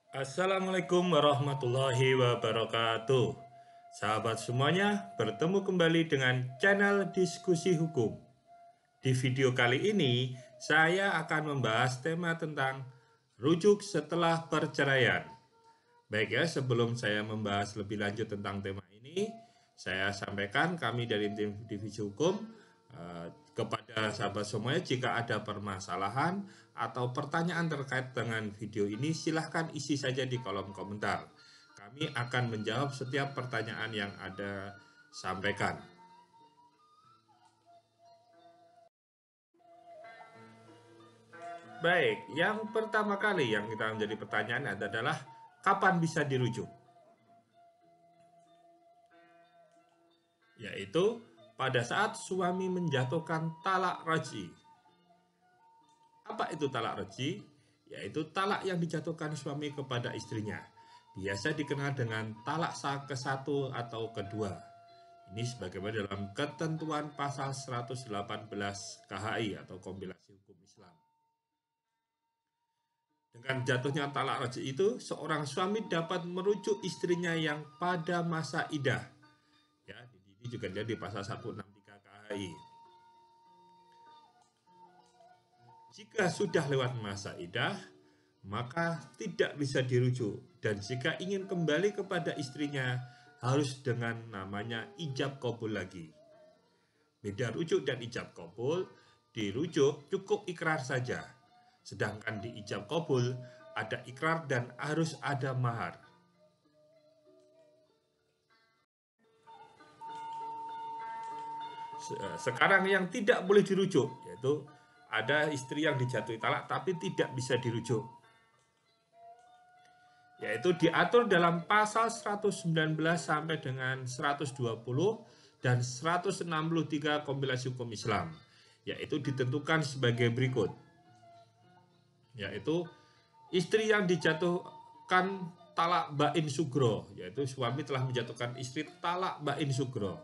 Assalamualaikum warahmatullahi wabarakatuh. Sahabat semuanya, bertemu kembali dengan channel Diskusi Hukum. Di video kali ini, saya akan membahas tema tentang rujuk setelah perceraian. Baik ya, sebelum saya membahas lebih lanjut tentang tema ini, saya sampaikan kami dari tim divisi hukum kepada sahabat semuanya, jika ada permasalahan atau pertanyaan terkait dengan video ini, silahkan isi saja di kolom komentar. Kami akan menjawab setiap pertanyaan yang Anda sampaikan. Baik, yang pertama kali yang kita menjadi pertanyaan adalah kapan bisa dirujuk? Yaitu pada saat suami menjatuhkan talak raj'i. Apa itu talak raj'i? Yaitu talak yang dijatuhkan suami kepada istrinya. Biasa dikenal dengan talak ke-1 atau kedua. Ini sebagaimana dalam ketentuan pasal 118 KHI atau Kompilasi Hukum Islam. Dengan jatuhnya talak raj'i itu, seorang suami dapat merujuk istrinya yang pada masa iddah. Ya, ini juga jadi pasal 163 KHI. Jika sudah lewat masa iddah, maka tidak bisa dirujuk, dan jika ingin kembali kepada istrinya harus dengan namanya ijab qabul lagi. Beda rujuk dan ijab qabul, dirujuk cukup ikrar saja. Sedangkan di ijab qabul ada ikrar dan harus ada mahar. Sekarang yang tidak boleh dirujuk, yaitu ada istri yang dijatuhi talak tapi tidak bisa dirujuk. Yaitu diatur dalam pasal 119 sampai dengan 120 dan 163 Kompilasi Hukum Islam. Yaitu ditentukan sebagai berikut. Yaitu istri yang dijatuhkan talak bain sugro, yaitu suami telah menjatuhkan istri talak bain sugro.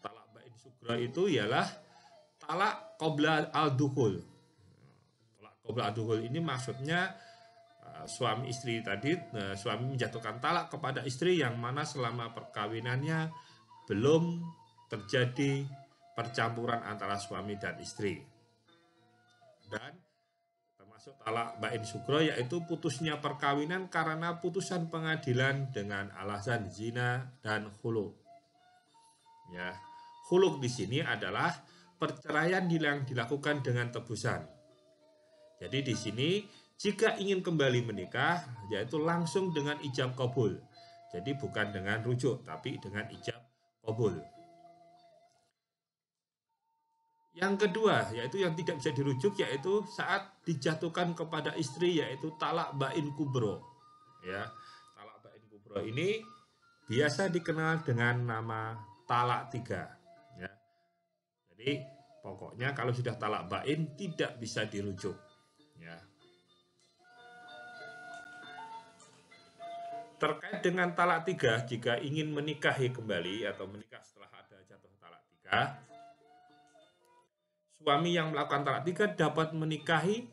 Talak bain sugro itu ialah talak qabla al-dukhul. Talak qabla al-dukhul ini maksudnya suami istri tadi, suami menjatuhkan talak kepada istri yang mana selama perkawinannya belum terjadi percampuran antara suami dan istri. Dan termasuk talak bain sugro yaitu putusnya perkawinan karena putusan pengadilan dengan alasan zina dan khuluk. Ya, khuluk di sini adalah perceraian yang dilakukan dengan tebusan. Jadi di sini jika ingin kembali menikah, yaitu langsung dengan ijab qabul. Jadi bukan dengan rujuk, tapi dengan ijab qabul. Yang kedua, yaitu yang tidak bisa dirujuk, yaitu saat dijatuhkan kepada istri, yaitu talak bain kubro. Ya, talak bain kubro ini biasa dikenal dengan nama talak 3. Ya. Jadi pokoknya kalau sudah talak bain tidak bisa dirujuk. Ya. Terkait dengan talak 3, jika ingin menikahi kembali atau menikah setelah ada jatuh talak 3, suami yang melakukan talak 3 dapat menikahi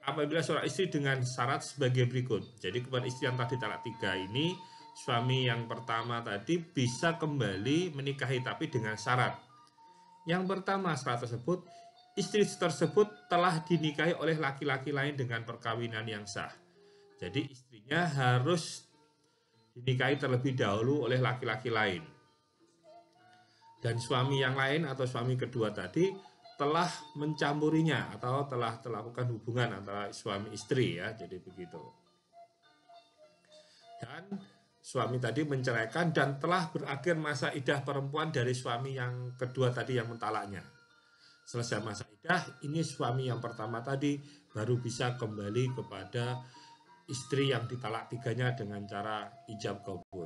apabila seorang istri dengan syarat sebagai berikut. Jadi kepada istri yang tadi talak 3 ini, suami yang pertama tadi bisa kembali menikahi tapi dengan syarat. Yang pertama, syarat tersebut, istri tersebut telah dinikahi oleh laki-laki lain dengan perkawinan yang sah. Jadi istrinya harus dinikahi terlebih dahulu oleh laki-laki lain. Dan suami yang lain atau suami kedua tadi telah mencampurinya atau telah melakukan hubungan antara suami istri ya, jadi begitu. Dan suami tadi menceraikan dan telah berakhir masa iddah perempuan dari suami yang kedua tadi yang mentalaknya. Selesai masa iddah, ini suami yang pertama tadi baru bisa kembali kepada istri yang ditalak 3-nya dengan cara ijab qabul.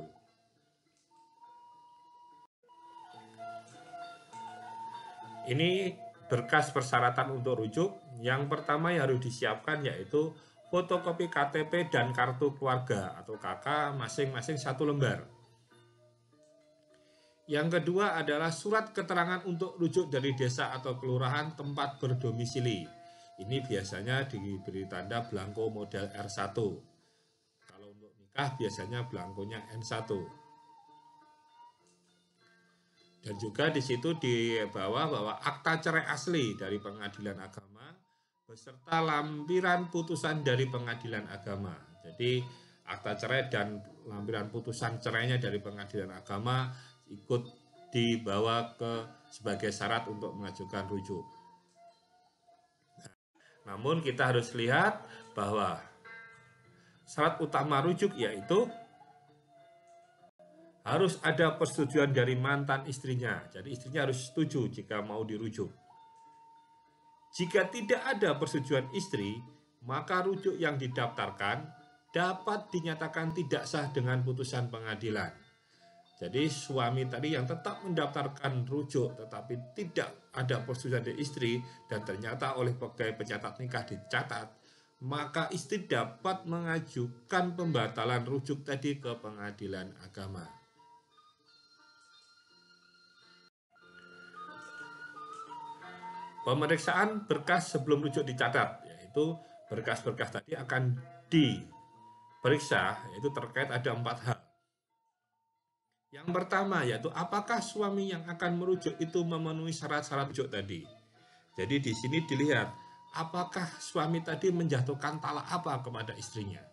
Ini berkas persyaratan untuk rujuk. Yang pertama yang harus disiapkan yaitu fotokopi KTP dan kartu keluarga atau KK masing-masing 1 lembar. Yang kedua adalah surat keterangan untuk rujuk dari desa atau kelurahan tempat berdomisili. Ini biasanya diberi tanda belangko model R1. nikah biasanya belangkonya N1. Dan juga di situ dibawa bahwa akta cerai asli dari pengadilan agama beserta lampiran putusan dari pengadilan agama. Jadi akta cerai dan lampiran putusan cerainya dari pengadilan agama ikut dibawa sebagai syarat untuk mengajukan rujuk. Namun kita harus lihat bahwa syarat utama rujuk yaitu harus ada persetujuan dari mantan istrinya. Jadi istrinya harus setuju jika mau dirujuk. Jika tidak ada persetujuan istri, maka rujuk yang didaftarkan dapat dinyatakan tidak sah dengan putusan pengadilan. Jadi suami tadi yang tetap mendaftarkan rujuk tetapi tidak ada persetujuan dari istri dan ternyata oleh pegawai pencatat nikah dicatat, maka istri dapat mengajukan pembatalan rujuk tadi ke pengadilan agama. Pemeriksaan berkas sebelum rujuk dicatat, yaitu berkas-berkas tadi akan diperiksa, yaitu terkait ada 4 hal. Yang pertama yaitu apakah suami yang akan merujuk itu memenuhi syarat-syarat rujuk tadi. Jadi di sini dilihat apakah suami tadi menjatuhkan talak apa kepada istrinya.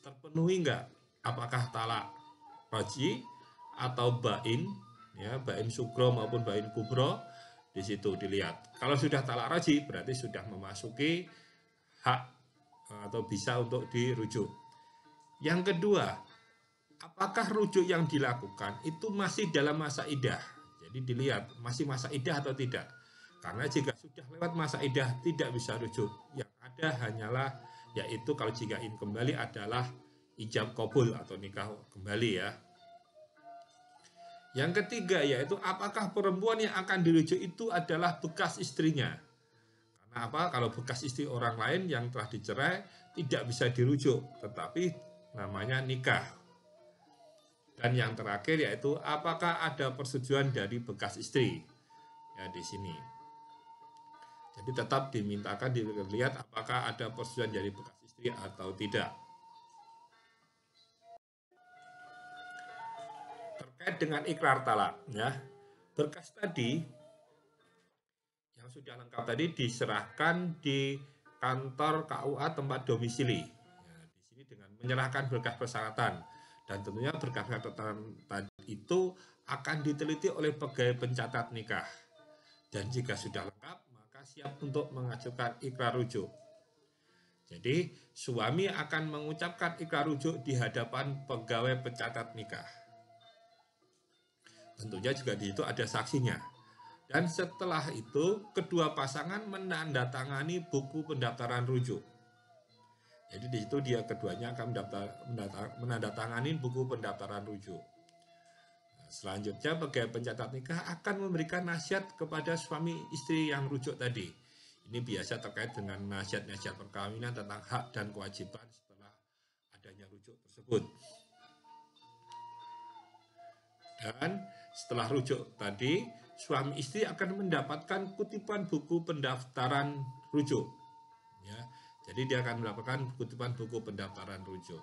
Terpenuhi enggak? Apakah talak raj'i atau bain, ya, bain sugro maupun bain kubro. Di situ dilihat. Kalau sudah talak raj'i berarti sudah memasuki hak atau bisa untuk dirujuk. Yang kedua, apakah rujuk yang dilakukan itu masih dalam masa iddah? Jadi dilihat masih masa iddah atau tidak. Karena jika sudah lewat masa iddah tidak bisa rujuk. Yang ada hanyalah yaitu kalau jika ingin kembali adalah ijab qabul atau nikah kembali ya. Yang ketiga yaitu apakah perempuan yang akan dirujuk itu adalah bekas istrinya. Karena apa? Kalau bekas istri orang lain yang telah dicerai tidak bisa dirujuk, tetapi namanya nikah. Dan yang terakhir yaitu apakah ada persetujuan dari bekas istri. Ya di sini. Jadi tetap dimintakan dilihat apakah ada persetujuan dari bekas istri atau tidak. Terkait dengan ikrar talak, ya. Berkas tadi yang sudah lengkap tadi diserahkan di kantor KUA tempat domisili. Ya, di sini dengan menyerahkan berkas persyaratan. Dan tentunya berkas catatan tadi itu akan diteliti oleh pegawai pencatat nikah. Dan jika sudah lengkap, maka siap untuk mengajukan ikrar rujuk. Jadi, suami akan mengucapkan ikrar rujuk di hadapan pegawai pencatat nikah. Tentunya juga di situ ada saksinya. Dan setelah itu, kedua pasangan menandatangani buku pendaftaran rujuk. Jadi di situ dia keduanya akan menandatangani buku pendaftaran rujuk. Nah, selanjutnya pegawai pencatat nikah akan memberikan nasihat kepada suami istri yang rujuk tadi. Ini biasa terkait dengan nasihat-nasihat perkawinan tentang hak dan kewajiban setelah adanya rujuk tersebut. Dan setelah rujuk tadi, suami istri akan mendapatkan kutipan buku pendaftaran rujuk. Ya. Jadi dia akan mendapatkan kutipan buku pendaftaran rujuk.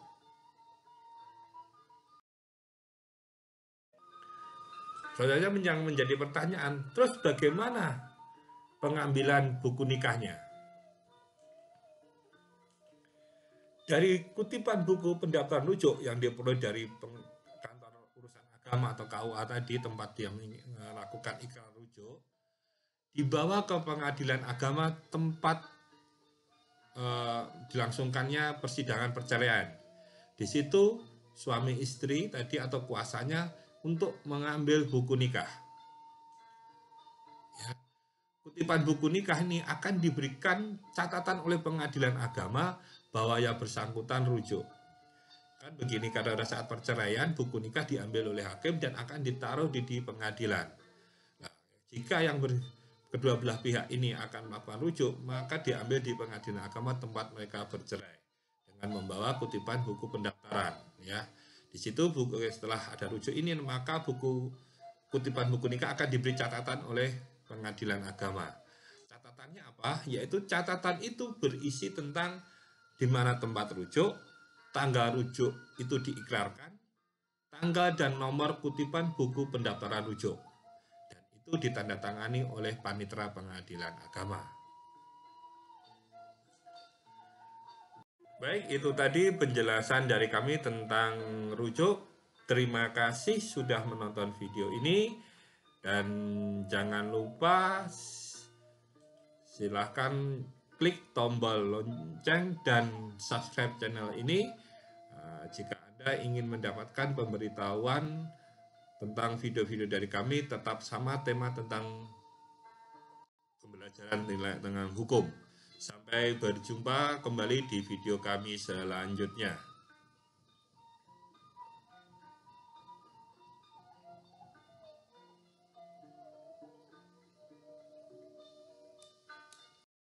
Selanjutnya yang menjadi pertanyaan, terus bagaimana pengambilan buku nikahnya? Dari kutipan buku pendaftaran rujuk yang diperoleh dari kantor urusan agama atau KUA tadi, tempat dia melakukan ikrar rujuk, dibawa ke pengadilan agama tempat dilangsungkannya persidangan perceraian. Di situ suami istri tadi atau kuasanya untuk mengambil buku nikah. Ya. Kutipan buku nikah ini akan diberikan catatan oleh pengadilan agama bahwa yang bersangkutan rujuk. Kan begini, karena pada saat perceraian buku nikah diambil oleh hakim dan akan ditaruh di pengadilan. Nah, jika yang kedua belah pihak ini akan melakukan rujuk, maka diambil di pengadilan agama tempat mereka bercerai dengan membawa kutipan buku pendaftaran. Ya, di situ buku setelah ada rujuk ini, maka kutipan buku nikah akan diberi catatan oleh pengadilan agama. Catatannya apa? Yaitu catatan itu berisi tentang di mana tempat rujuk, tanggal rujuk itu diikrarkan, tanggal dan nomor kutipan buku pendaftaran rujuk, dan itu ditandatangani oleh Panitera Pengadilan Agama. Baik, itu tadi penjelasan dari kami tentang rujuk. Terima kasih sudah menonton video ini, dan jangan lupa silahkan klik tombol lonceng dan subscribe channel ini jika Anda ingin mendapatkan pemberitahuan tentang video-video dari kami tetap sama tema tentang pembelajaran nilai dengan hukum. Sampai berjumpa kembali di video kami selanjutnya.